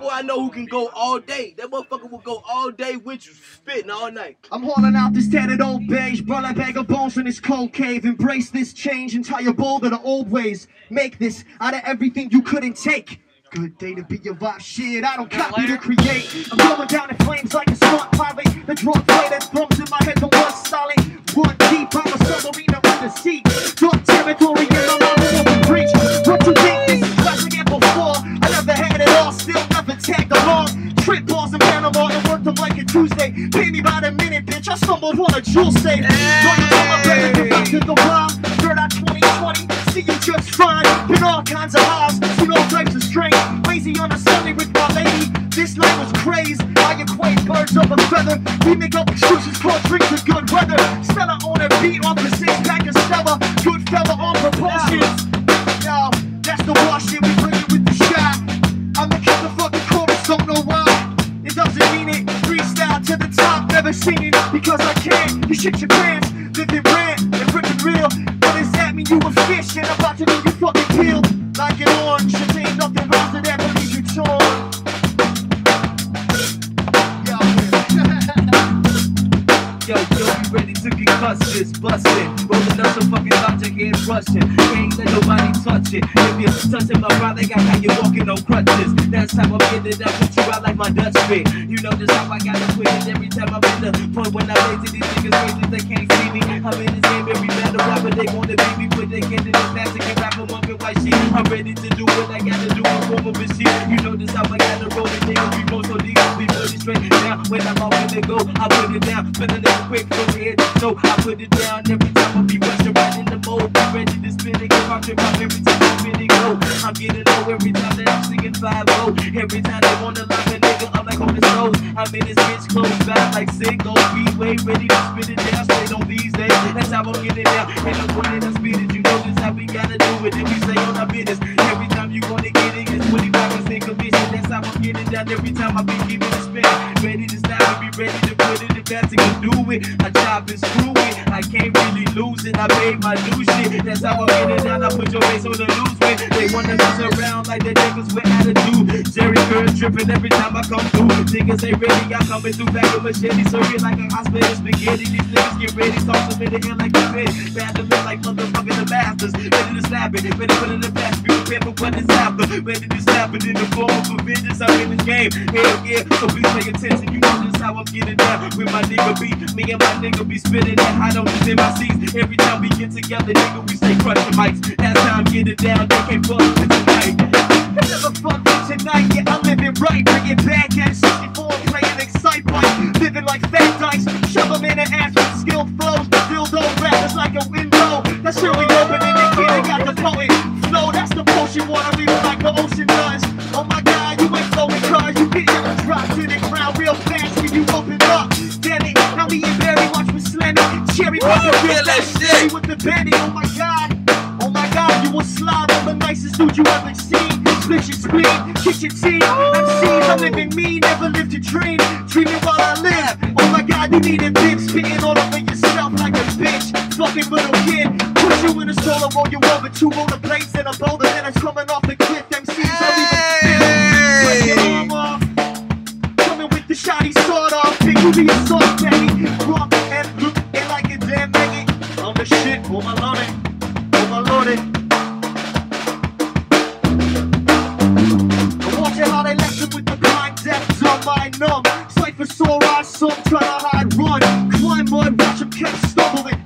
boy I know who can go all day. That motherfucker will go all day with you, spitting all night. I'm hauling out this tattered old beige, brought a bag of bones in this cold cave. Embrace this change and tie your bold to the old ways. Make this out of everything you couldn't take. Good day to be your vibe, shit, I don't copy to create. I'm going down in flames like a smart pilot. The drug play that drums in my head, the one solid. One deep, I'm a submarine under the sea. Dark territory and I'm not able to preach. What you think this is classic and before? I never had it all, still never tagged along. Trip balls in Panama and worked them like a Tuesday. Pay me by the minute, bitch, I stumbled on a jewel safe. Back to the wild, third out 2020, see you just fine. Been all kinds of highs, seen all types of strain. Lazy on a Sunday with my lady, this night was crazy. I equate birds of a feather. We make up excuses, call drinks with good weather. Stella on a beat off the 6-pack of Stella. Good fella on propulsions. Yo, that's the wash shit, we bring it with the shot. I'm the king of fucking chorus, don't know why. It doesn't mean it, freestyle to the top. Never seen it, because I can. You shit your pants, living rant and ripping real. What does that mean? You a fish and about to do you fucking peeled. Like an orange, it ain't nothing wrong to that, believe you torn. Yo, you ready to get cusses, bustin'. Rolling up some fucking logic and rushing. Can't let nobody touch it. If you're touching my product, I got you walking on crutches. That's how I'm getting up with you out like my Dutch fit. You know just how I gotta quit it every time I'm in the point when I lay to these niggas crazy, they can't see me. I'm in this game every battle rapper, they wanna beat me. Put their kid in the plastic and wrap them up in white sheet. I'm ready to do what I gotta do in form of a sheet. You know just how I gotta roll it, niggas be roll so deep. We put it straight down. When I'm off in the go, I put it down. Spinning it quick from head to toe. I put it down every time I be rushing right in the mode. Be ready to spin it, get my trip out every time I spin it go. I'm getting low every time that I'm singing 5-0. Every time they wanna lock a nigga, I'm like on the nose. I'm in this bitch close back like Sicko Speedway, ready to spin it down straight on these days. That's how I'm getting down. And I'm running the speed it, you know just how we gotta do it. And we stay on our business. Every time you wanna get it, it's 25% commission. That's how I'm getting down every time I be keeping it spinning. Ready to stop and be ready to put it in fast and do it. I chop and screw it. I can't really lose it. I made my new shit. That's how I'm getting down. I put your face on the loose with. They wanna mess around like the niggas with attitude. Jerry Curl tripping every time I come through. Niggas ain't ready. I'm coming through back with machete. Serve like a hospital spaghetti. These niggas get ready. Toss them in the air like a fit. Bad to look like motherfucking the masters. Ready to snap it. Ready to put in the past. Be prepared for what is after. Ready to snap it in the form of a vengeance. I'm in this game. Hell yeah. So please pay attention. You know just how I'm getting down with my nigga beat. Me and my nigga be spitting that hot on in my seats. Every time we get together, nigga, we stay crushing mics. That's how I'm getting down. They can't fuck with tonight. Never fuck with tonight, yeah, I'm living right. Bring it back at 64, playing Excite Bike. Living like fat dice. Shove them in the ass with skilled flows. Dildo rappers like a window. That's really open in the kid. I got the poet flow. That's the potion water leaving like the ocean does. Oh my god, you ain't flowing cars. You get your drop to the ground real fast when you open up. Damn it, now me and Barry watch me slam it. Cherry poppin' real that shit with the bandit. Oh my god, you will slide on the nicest dude you ever seen. Split your spleen, kick your teeth. MCs, I'm living me, never lived a dream. Dreaming while I live. Oh my god, you need a bib spitting all over yourself like a bitch. Fucking little kid, push you in a stroller, roll you over 2 rollerblades and a boulder, then it's coming off the cliff. MCs, I'll even break your arm off. Coming with the shotty sword off. Big movie assault, daddy. Rock and look and like a damn maggot. On the shit, oh my lord it. Oh my lord it. How they left him with the blind depths on my numb. Cypher sore eyes, some tryna hide, run. Climb mud, watch him keep stumbling.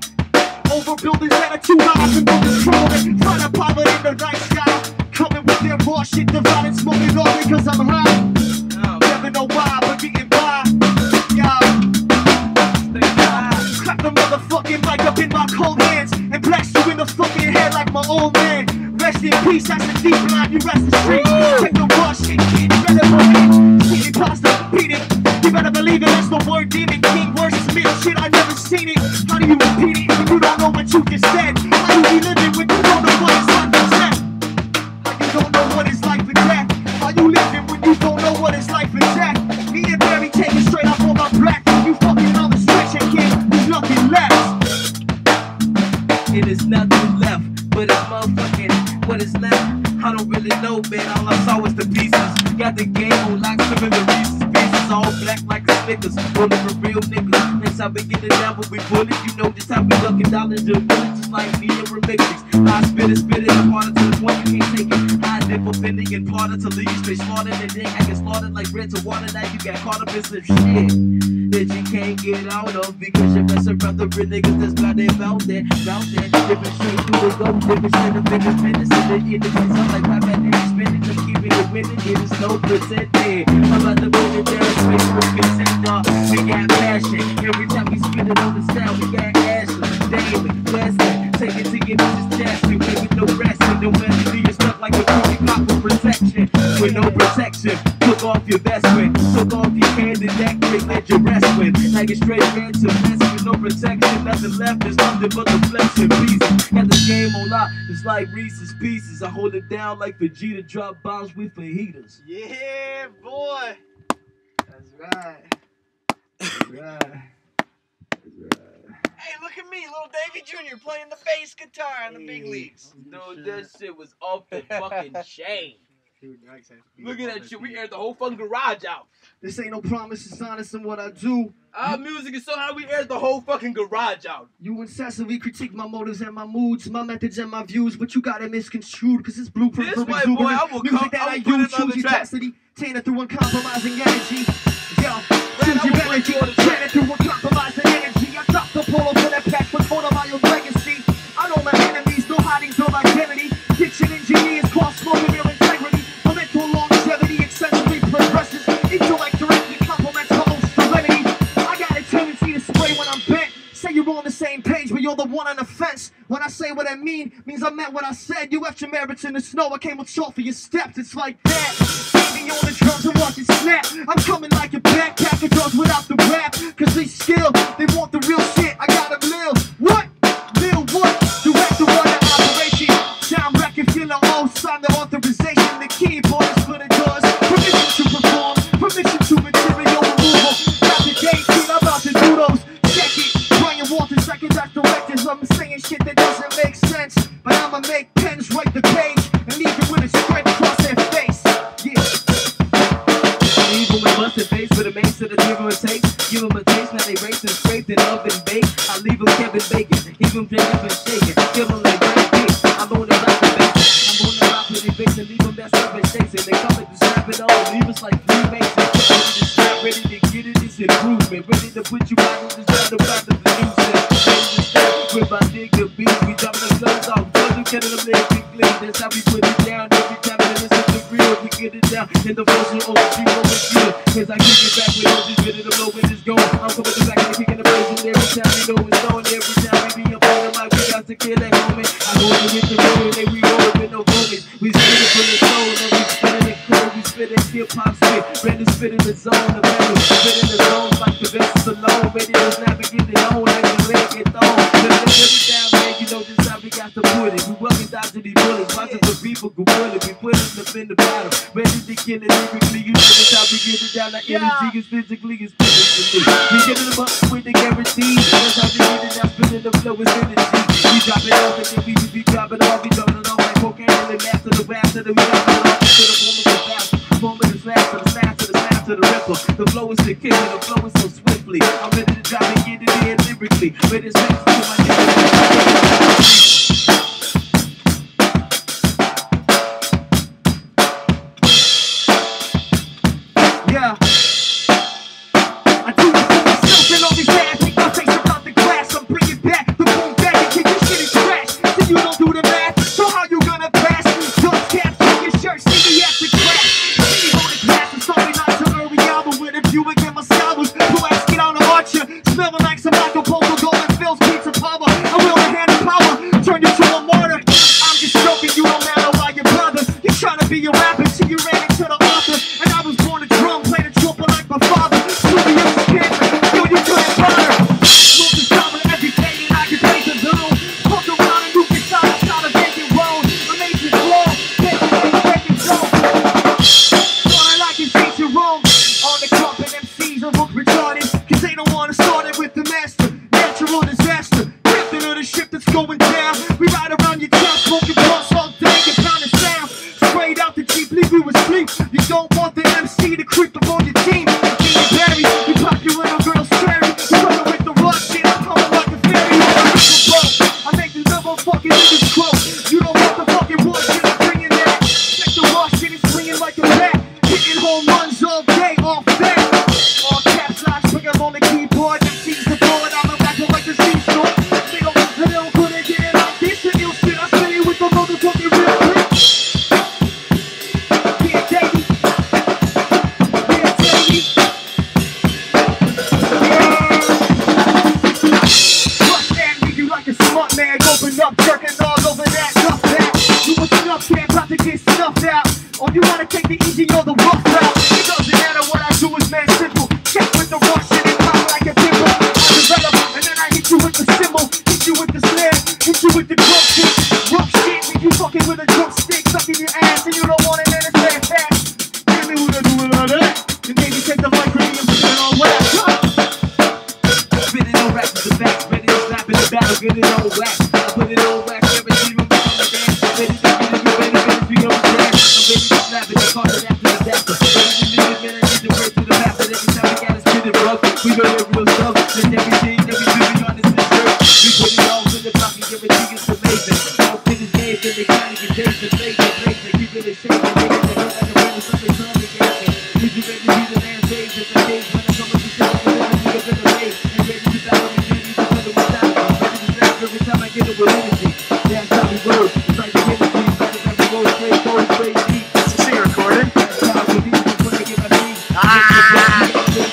Over buildings that are too high to go controlling. Find a pilot in the night sky. Coming with their raw shit, dividing, smoking all because I'm high. Never know why, but getting by. Clap the motherfucking mic up in my cold hands and blast you in the fucking head like my old man. Rest in peace, that's a deep line, you rest the street. Take the raw shit, kid, better believe. See it, pasta, beat it. You better believe it, that's the word demon king. Worse is me, shit, I never seen it. How do you repeat it if you don't know what you just said? How do you live it when you don't know what it's like for death? How you don't know what it's like for death? How you living when you don't know what it's like for death? Me and Barry taking straight off on my black. You fucking on the stretcher, kid, there's nothing left. It is nothing left, but it's motherfucking what is left. I don't really know, man. All I saw was the pieces. Got the game on lock, Sipping the Reese's Pieces, all black like a Snickers. Rolling for real niggas. That's how we get it down when we pull it. You know just how we ducking down into the village, just like me and remixes. I spit it, I'm harder to the point you can't take it. I dip up in it and part it to leave you straight slaughtered. And then I get slaughtered like bread to water. Now you got caught up in some shit that you can't get out of because you mess around the real niggas that's got their mouth there. Dipping straight through the gold, dipping straight up independence. And then in the place, I'm like, my bad, niggas spinning, just keeping it winning. It is no pretending. I'm about to put it there, space for contender. We got passion. Every time we spin it on the sound, we got Ashley, David, Wesley. Take it to your bitches' chest. We play with no rest. And no melody, you're stuck like a cookie clock with protection. With no protection. Took off your vest with. Took off your hand and that quick let you rest with. Like a straight man to mess with no protection. Nothing left is nothing but the flesh and pieces. Got this game on lock. It's like Reese's Pieces. I hold it down like Vegeta drop bombs with fajitas. Yeah, boy. That's right. That's right. Hey, look at me, little Davy Jr. playing the bass guitar in the big leagues. Dude, that shit was off the fucking chain. Look at that shit. We aired the whole fucking garage out. This ain't no promise, it's honest in what I do. Our music is so how we aired the whole fucking garage out. You incessantly critique my motives and my moods, my methods and my views, but you got it misconstrued, cause it's blueprint This for white boy, I will music come, that I put use, another choose track. intensity, tainted through uncompromising energy. Yo, choose I your will energy, put you on the track. tainted through uncompromising energy. I drop the polo to that patch for total my own legacy. I know my enemies, no hiding their identity. Diction engineers, cross smoking real integrity. Mental longevity, excessively progresses. Intellect directly complements my own serenity. I got a tendency to spray when I'm bent. Say you're on the same page, but you're the one on the fence. When I say what I mean, means I meant what I said. You left your merits in the snow, I came with salt for your steps. It's like that. Baby on the drums and watch it snap. I'm coming like a backpack of drugs without the rap. Cause they skill, they want the real shit. I got a mill. What? Mill what? Direct the one that operation. Sound record, feel old, sign the authorization. The keyboard is for the doors. Permission to perform, permission to material removal. Got the date, I'm about to do those. Check it. Brian Walter, second act directors. I'm saying shit that doesn't make sense. But I'ma make pens write the page and leave it with a spread across their face. Yeah. Even with busted face for the mace of the give 'em a taste. Give 'em a taste, now they race and scrape and love and bake. I leave 'em Kevin Bacon, leave 'em Jay up and shaking. Kill 'em like great cake. I'm on the rock and bake. I'm on the rock with the base and leave 'em that stuff and shakes. And they come and snap it all, leave us like Freemasons. Ready to snap, ready to get it, it's improvement. Ready to put you out on this round about the nuisance. Ready to snap with my nigga beat. We dropping the guns off, guns killing them legs and clean. That's how we put it down every time that it's the real. We get it down in the first of OG over here. Cause I kick it back with all these ready to blow when it's going. I'm coming to back and kicking the place and every time we know it's on. Every time we be up on the mic, we got to kill that moment. I go to hit the road and we roll with no moments. We spit it from the soul and we spit it in cold. We spit it hip hop spit, ready to spit in the zone. The metal, spit in the zone like the best is alone. Ready to snap and get it on like the leg get thrown. Let it down, man, you know just how we got to put it. We welcome down to these bullets, watching for people go bullet. We put it up in the battle, ready to kill it lyrically. You know just how we get it down. Like energy is physically, is physically. We get it up with the guarantee. That's how we get it down, spinning the flow is energy. We drop it off and then we drop it off. We drop it off like cocaine and then master the rap to the we drop it off to the form of the fast to the snap to the snap to the ripple. The flow is the kick and the flow is so swiftly. I'm ready to drop and get it in lyrically. Ready to snap to my niggas. Yeah. I do it for myself and all these ass. Make my face about the glass. I'm bringing back the boom back and kick this shit is trash. So you don't do the math, so how you gonna pass? Don't cap, check your shirt, see me at the crash. See me on the glass, I'm sorry not to early album with a view again my salvage. Go ask get out of Archer, smelling like some Michael Polo, Golden Phil's pizza power. I will the hand of power, turn you to a martyr. I'm just joking, you don't matter why you're brother. You trying to be a rapper till you ran into the author. And I was born to drum, play the trumpet like my change at the days when I come up to say I'm gonna be a way. And ready to die on me, ready to put it without me. Ready to snap every time I get it with energy. That's how we roll. It's like the energy, better than we roll straight, go straight deep. Is this being recorded? That's how we do it when I get my feet. I'm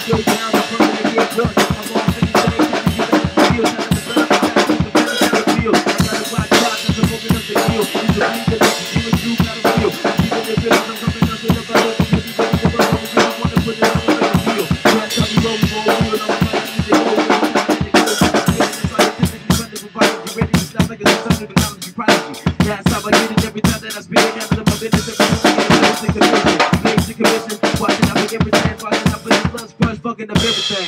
go down, I'm gonna get crushed. I'm gonna finish the day, trying to get back to the field. Trying to burn, trying to get the better how to feel. I gotta watch out, I'm open up the deal. It's a beat that you and you gotta feel. Keeping it real, I'm coming up with a bottle. If you ready to roll, if you wanna put it on the deal. That's how we roll, roll, roll, I'm gonna get it over. Ready to stop like a son of a knowledge prodigy. That's how I get it every time that I speak. I have my business every time I get basic commission. Watching out for everything, watching out for the blood sponge, fucking up everything.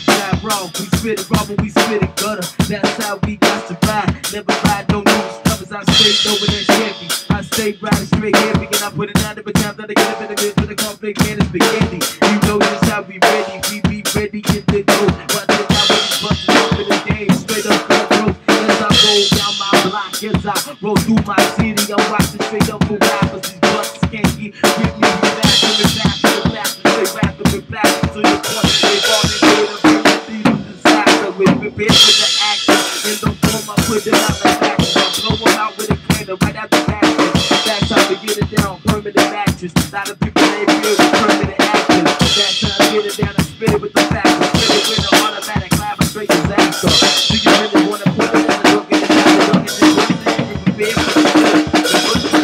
Not wrong, we spit it raw, but we spit it gutter. That's how we got to ride. Never ride, no news covers. I stay over that heavy. I stay riding straight heavy, and I put it down every time that I get up in the middle of the conflict, man, it's spaghetti. You know just how we ready, we be ready in the go. Watch it out when we bust it up in the game, straight up cutthroat. As I roll down my block, as I roll through my city, I'm watching straight up for rappers. These busts can't get with me. We back in the back, in the back, straight rapping with back. So you want to stay on the way to bring the beat of disaster. We're prepared for the action. In the form, I put it out like action. I blow them out with a candle right out the action. That's how we get it down, permanent mattress. A lot of people they feel with permanent actors. That's how I get it down and spit it with the facts. Spit it with an automatic clap, I straight disaster. Do you really want to put it down and look at it down and look at this? We're prepared for the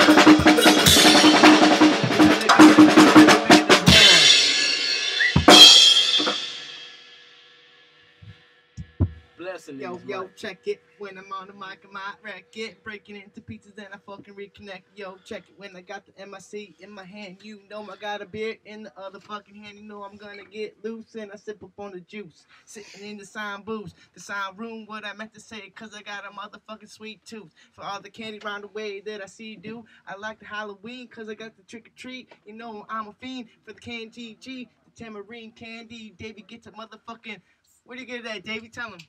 Yo, check it. When I'm on the mic, I might wreck it. Breaking into pieces, then I fucking reconnect. Yo, check it. When I got the MIC in my hand, you know I got a beer in the other fucking hand. You know I'm gonna get loose, and I sip up on the juice. Sitting in the sign booth, the sign room, what I meant to say, cause I got a motherfucking sweet tooth. For all the candy round the way that I see you do, I like the Halloween, cause I got the trick or treat. You know I'm a fiend for the candy G, the tamarind candy. Davey gets a motherfucking, where do you get that, Davey? Tell him.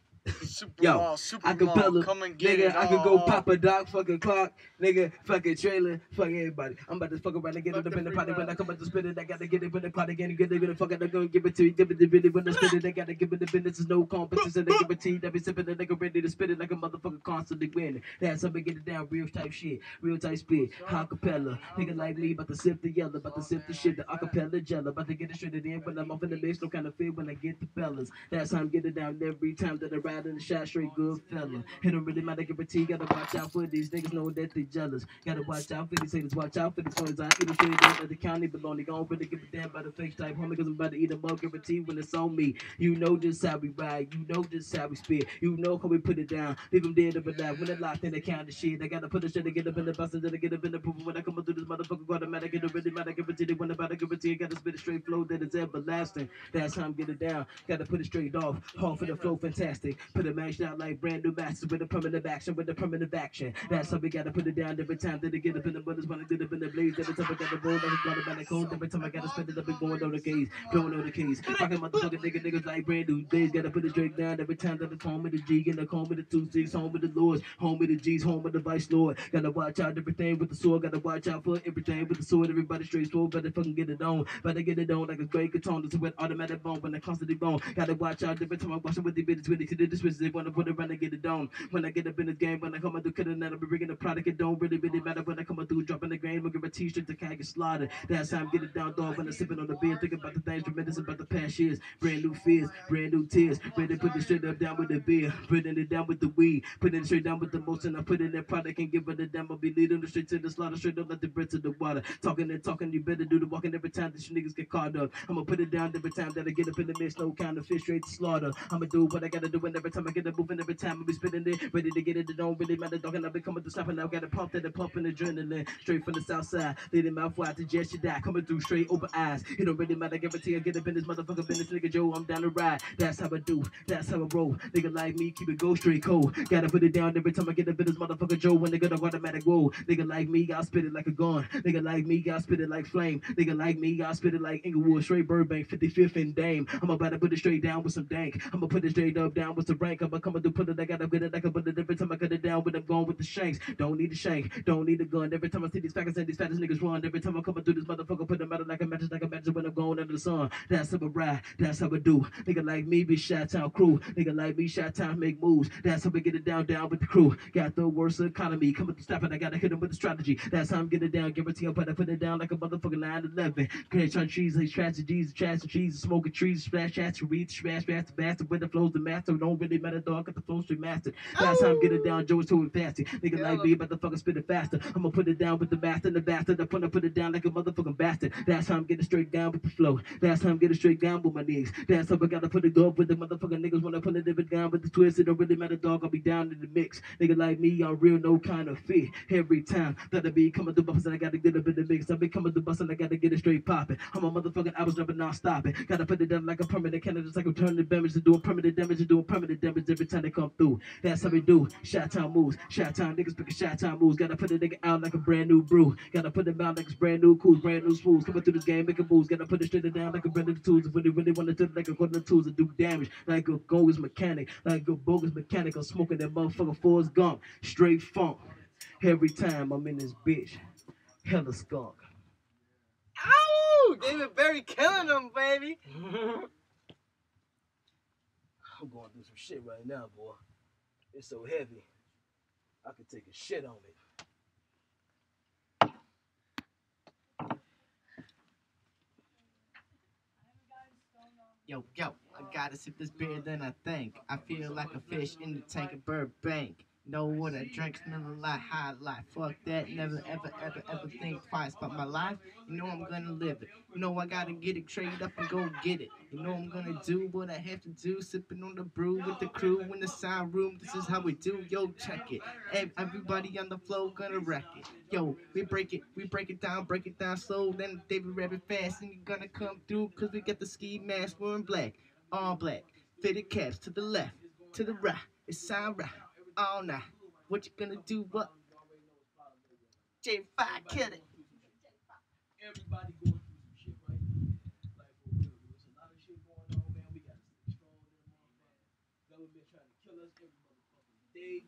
Yo, acapella, nigga, I could go pop a dog, fucking clock, nigga, fucking trailer, fucking everybody. I'm about to fuck around and get it up in the party. When I come out to spit it, I gotta get it in the pot again. Get it in the fuck, I'm gonna give it to you. Give it to really when I spit it, I gotta give it the business. There's no competition. They give it to you. That be sipping the nigga ready to spit it like a motherfucker constantly winning. That's how we get it down, real type shit, real type spit. Acapella, nigga like me, about to sip the yellow, about to sip the shit, the acapella jello, about to get it straight in when I'm off in the mix. No kind of feel when I get the fellas. That's how I'm getting down every time that I ride in the shot straight. Good fella, it don't really matter, guarantee. Gotta watch out for these niggas, know that they jealous. Gotta watch out for these haters, watch out for these ones. I ain't straight down at the county, but only gon' really give a damn about the fake type homie, cause I'm about to eat them up, guarantee when it's on me. You know just how we ride, you know just how we spit, you know how we put it down. Leave them dead up and alive when they locked in the count of shit. I gotta put the shit to get up in the bus and then I get up in the proof. When I come up through this motherfucker, automatic, it don't really matter, guarantee they want about a guarantee. I gotta spit a straight flow that is everlasting. That's how I'm getting down. Gotta put it straight off, hard for the flow, fantastic. Put it mashed out like brand new masters with a permanent action, with a permanent action. That's how we gotta put it down every time that I get up in the butters, when I get up in the blaze. Every time I gotta roll, every time I gotta cold, every time I gotta spend it up and going on the keys, blowing on the keys. Fucking motherfucking niggas like brand new days. Gotta put it straight down every time that it's home with the G, and the home with the 2-6, home with the Lords, home with the G's, home with the Vice Lord. Gotta watch out everything with the sword, gotta watch out for everything with the sword. Everybody straight sword, better fucking get it on. Better get it on like a great guitar, to with automatic bone when I constantly bone. Gotta watch out every time I watch it with the bitches, with the switches. They wanna put it around and get it on. When I get up in this game, when I come out through cutting out, I'll be bringing the product. It don't really matter when I come out through dropping the grain. We'll give a t-shirt to can't get slaughtered. That's how I'm getting down, dog. When I'm sipping on the beer, thinking about the things tremendous about the past years. Brand new fears, brand new tears. Ready to put it straight up down with the beer, putting it down with the weed, putting it straight down with the motion. I put in that product and give it a damn. I'll be leading the straight to the slaughter, straight up like the bread to the water. Talking and talking, you better do the walking every time that you niggas get caught up. I'ma put it down every time that I get up in the mix, no kind of fish straight to slaughter. I'ma do what I gotta do, and every time I get a moving, every time I be spitting it, ready to get it. It don't really matter, dog. And I've been coming through stopping now. Got a pump that pumping adrenaline straight from the south side. Leading mouth wide to just you die. Coming through straight open eyes. It don't really matter, guarantee I get up in this motherfucker business, nigga Joe. I'm down to ride. That's how I do. That's how I roll. Nigga like me, keep it go straight cold. Gotta put it down every time I get up in this motherfucker Joe. When nigga don't automatic roll. Nigga like me, I'll spit it like a gun. Nigga like me, I'll spit it like flame. Nigga like me, I'll spit it like Inglewood, straight Burbank, 55th and Dame. I'm about to put it straight down with some dank. I'ma put it straight up down with some to rank. I'm coming to put it, I gotta get it, I can put it every time I cut it down when I'm going with the shanks. Don't need a shank, don't need a gun. Every time I see these packers and these fattest niggas run, every time I come through this motherfucker, put them out like a match when I'm going under the sun. That's how I ride, that's how I do. Nigga like me be Chi-Town crew. Nigga like me, Chi-Town make moves. That's how we get it down with the crew. Got the worst economy, coming to stop it, I gotta hit him with the strategy. That's how I'm getting it down, guarantee I'm gonna put it down like a motherfucking 9/11. Crash on trees, like strategies, trash and trees, smoking trees, splash shots, read, smash, master, bastard, when the flows the master, don't really matter, dog, got the flow straight mastered. That's how I'm getting down, Joe is too fasty. Nigga like me, about to fucking spit it faster. I'ma put it down with the master and the bastard. I'm gonna put it down like a motherfucking bastard. That's how I'm getting straight down with the flow. That's how I'm getting straight down with my knees. That's how I gotta put it up with the motherfucking niggas when I put it down with the twist. It don't really matter, dog, I'll be down in the mix. Nigga like me, I'm real, no kind of fear. Every time that I be coming through buffers and I gotta get up in the mix. I be coming through bus and I gotta get it straight popping. I'm a motherfucking I was jumping non stopping. Gotta put it down like a permanent cannon, just like I'm turning damage to doing permanent damage to doing permanent damage every time they come through. That's how we do. Chi-Town moves. Chi-Town niggas picking Chi-Town moves. Gotta put a nigga out like a brand new brew. Gotta put him out like it's brand new cool, brand new smooths. Coming through this game, making moves. Gotta put it straight down like a brand new tools. If they really want to do it like a quarter tools and do damage. Like a bogus mechanic. Like a bogus mechanic. I'm smoking that motherfucker Forrest Gump. Straight funk. Every time I'm in this bitch. Hella skunk. Ow! David Berry killing them, baby. I'm going through some shit right now, boy. It's so heavy. I could take a shit on it. Yo, I gotta sip this beer, then I think. I feel like a fish in the tank of Burbank. Know what I drink, smelling like high life. Fuck that, never ever think twice about my life. You know I'm gonna live it. You know I gotta get it, trade up and go get it. You know I'm gonna do what I have to do, sipping on the brew with the crew in the sound room. This is how we do, yo, check it. Everybody on the floor gonna wreck it. Yo, we break it down slow, then David Rabbit fast, and you're gonna come through, cause we got the ski mask, we're in black, all black, fitted caps to the left, to the right, it's sound right. All night. What you gonna do? What? J5 killed it. Everybody going through some shit right now. Like for real, there's a lot of shit going on, man. We gotta stay strong in the motherfucker. Government trying to kill us every motherfucking day.